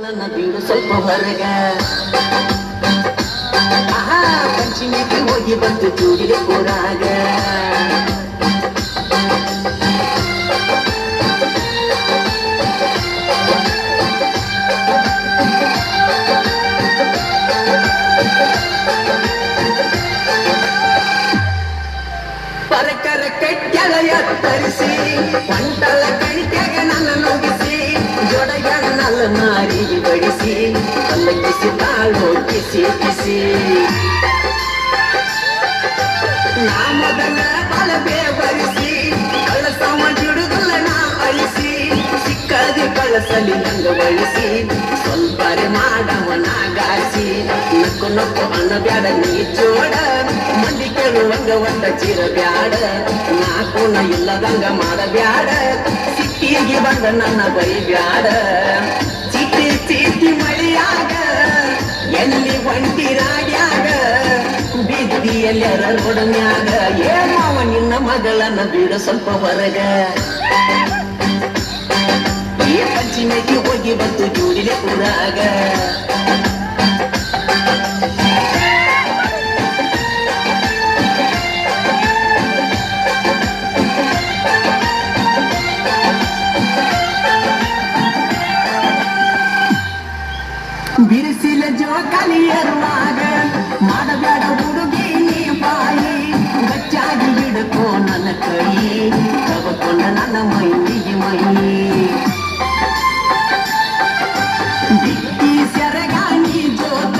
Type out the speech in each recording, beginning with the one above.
ನನ್ನ ಬೀಡು ಸ್ವಲ್ಪ ಹೊರಗ ಪಂಚಮಿಗೆ ಹೋಗಿ ಬಂದು ಜೋಡಿಗೆ ಕೂರಾಗ ಪರಕರ ಕಟ್ಟೆಲ ಎತ್ತರಿಸಿ ಒಂಟಲ ಕಣಿಕೆಗ ನನ್ನ ನುಗ್ಗಿಸಿ ಜೊಡಗಣ್ಣಲ್ಲ ಮಾರಿಗೆ ಬಡಿಸಿ ಪಲ್ಲಕ್ಕಿಸಿ ತಾಳು ಕಿಸಿ ಕಿಸಿ ನಾ ಮೊದಲ ಬಲಬೇ ಬರಿಸಿ ಕಳಸವ ಜುಡುಗಲ್ಲ ನಾ ಅಳಿಸಿ ಸಿಕ್ಕದಿ ಕಳಸಲಿ ನಂಗ ಬಳಿಸಿ ಸ್ವಲ್ಪರೆ ಮಾಡವನ ಗಾಸಿ ನಕ್ಕು ನಕ್ಕು ಅನ್ನ ಬ್ಯಾಡ ನೀ ಜೋಡ ಮಂದಿ ಕೇಳುವಂಗ ಒಂದ ಚಿರ ಬ್ಯಾಡ ನಾಕುನ ಇಲ್ಲದಂಗ ಮಾಡಬ್ಯಾಡ ಸಿಟ್ಟಿಗೆ ಬಂದ ನನ್ನ ಬೈ ಬ್ಯಾಡ ಚಿಟಿ ಚಿಟಿ ಮಳಿಯಾಗ ಎಲ್ಲಿ ಒಂಟಿರಾಗ್ಯಾಗ ಬಿದ್ದಿಯಲ್ಲರ ರೋಡನ್ಯಾಗ ಏ ಮಾವ ನಿನ್ನ ಮಗಳನ್ನ ಬಿಡ ಸ್ವಲ್ಪ ಹೊರಗ ಈ ಪಂಚಮಿಗೆ ಹೋಗಿ ಬಂತು ಜೋಡಿಲೆ ಕೂರಾಗ ಬಿಡಿಸಿಲ ಜೋಕಾಲಿ ಏರುವಾಗ ಮಾಡಬೇಡ ಹುಡುಗಿ ನೀ ಬಾಯಿ ಬಚ್ಚಾಗಿ ಹಿಡ್ಕೋ ನನ್ನ ಕೈ ತಗೊಂಡ ನನ್ನ ಮೈನಿಗೆ ಮೈ ಬಿಟ್ಟಿ ಸೆರಗಾನಿ ಜೋತ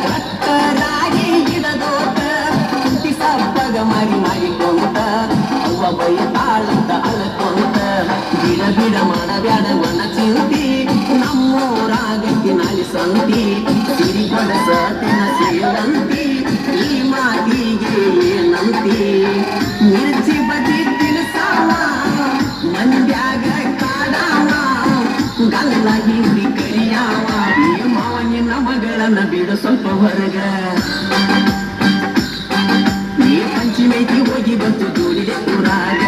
ಕತ್ತರಾಗಿ ಗಿಡದೋತ ಕುಂತಿ ಸಪ್ಪಗ ಮಾಡಿಕೊಂತ ಅವ್ವ ಬೈ ತಾಳಂತ ಅಳಕೊಂತ ಬಿಡ ಬಿಡ ಮಾಡಬ್ಯಾಡ ಮನ ಚಿಂತಿ ನಮ್ಮೂರಾಗಕ್ಕೆ ನಾಲಿ ಸಂತಿ ಸಿರಿ ಬಡಸತಿನ ಸೇವಂತಿ ಈ ಮಾತಿಗೆ ಏನಂತಿ ಮಿರ್ಚಿ ಬದಿ ತಿನ್ಸಾವ ಮಂದ್ಯಾಗ ಕಾಡಾವ ಗಲ್ಲ ಹಿಂದಿ ಕರಿಯಾವ ಈ ಮಾವ ನಿನ್ನ ಮಗಳನ್ನ ಬಿಡು ಸ್ವಲ್ಪ ಹೊರಗ ಈ ಪಂಚಮಿಗೆ ಹೋಗಿ ಬಂತು ಜೋಡಿಗೆ ಕೂರಾಗ